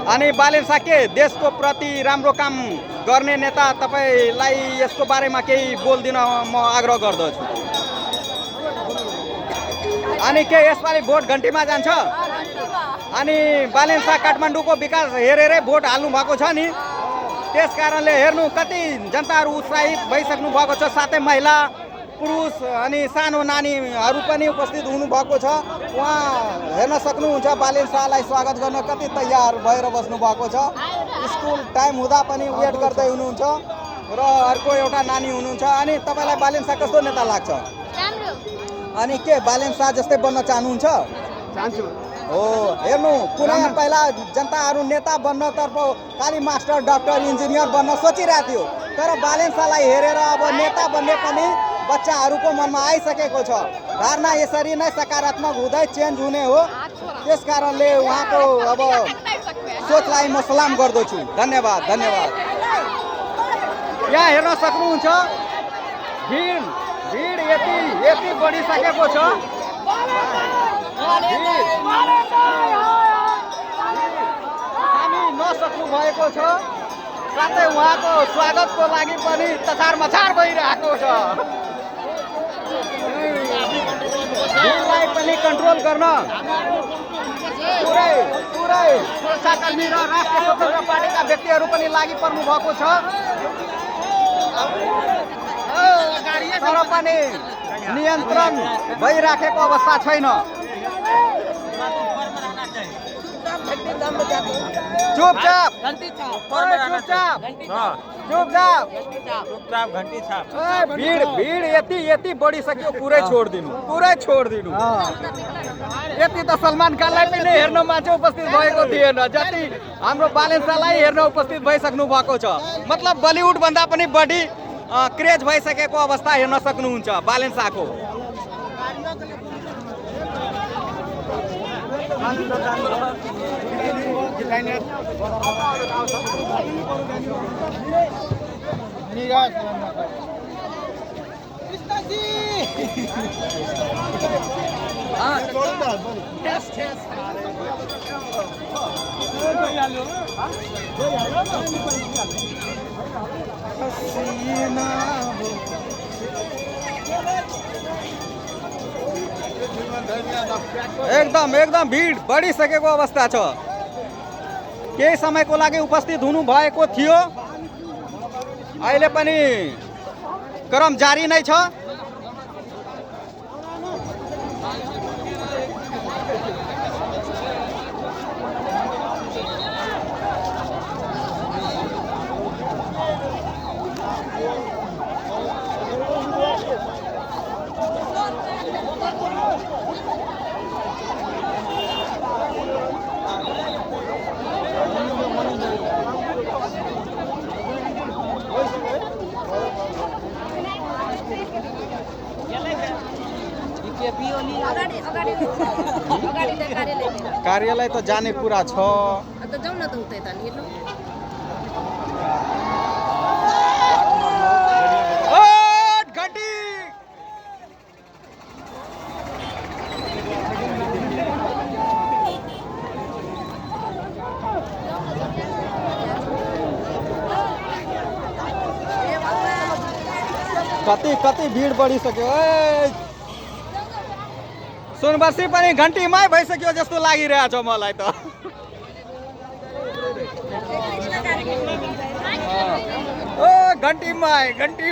अनि बालेन्सा के देशको प्रति राम्रो काम गर्ने नेता, तपाईलाई यसको बारेमा केही बोल्दिन म आग्रह गर्दछु। अनि के यसपालि भोट घन्टीमा जान्छ? अनि बालेन्सा काठमाडौँको विकास हेरेरै भोट हाल्नु भएको छ नि, त्यस कारणले हेर्नु कति जनताहरू उत्साहित भइसक्नु भएको छ। साथै महिला पुरुष अनि सानो नानीहरू पनि उपस्थित हुनुभएको छ। उहाँ हेर्न सक्नुहुन्छ बालेन्सालाई स्वागत गर्न कति तयार भएर बस्नु भएको छ। स्कुल टाइम हुँदा पनि वेट गर्दै हुनुहुन्छ र अर्को एउटा नानी हुनुहुन्छ। अनि तपाईँलाई बालेन्सा कस्तो नेता लाग्छ? अनि के बालेन्सा जस्तै बन्न चाहनुहुन्छ? चाहन्छु। हो हेर्नु कुनै पहिला जनताहरू नेता बन्नतर्फ खालि मास्टर डाक्टर इन्जिनियर बन्न सोचिरहेको थियो, तर बालेन्सालाई हेरेर अब नेता बन्ने पनि बच्चाहरूको मनमा आइसकेको छ। धारणा यसरी नै सकारात्मक हुँदै चेन्ज हुने हो। त्यस कारणले उहाँको अब सोचलाई म सलाम गर्दछु। धन्यवाद धन्यवाद। यहाँ हेर्न सक्नुहुन्छ भिड यति बढिसकेको छ। हामी नसक्नु भएको छ। साथै उहाँको स्वागतको लागि पनि तछार मछार भइरहेको छ। भिडलाई पनि कन्ट्रोल गर्न पुरै सुरक्षाकर्मी र राष्ट्रिय स्वतन्त्र पार्टीका व्यक्तिहरू पनि लागि पर्नु भएको छ। तर पनि नियन्त्रण भइराखेको अवस्था छैन। चुपचाप भिड यति बढिसक्यो, पुरै छोडिदिनु। यति त सलमान खानलाई पनि हेर्न मान्छे उपस्थित भएको थिएन जति हाम्रो बालेन्सालाई हेर्न उपस्थित भइसक्नु भएको छ। मतलब बलिउड भन्दा पनि बढी क्रेज भइसकेको अवस्था हेर्न सक्नुहुन्छ बालेन्साको। एकदम भिड बढिसकेको अवस्था छ। केही समयको लागि उपस्थित हुनु भएको थियो, अहिले पनि क्रम जारी नै छ। कार्यालय त जाने कुरा छ। कति भिड बढिसक्यो। सुनबर्सी पनि घन्टीमै भइसक्यो जस्तो लागिरहेछ मलाई त। घन्टीमै घन्टी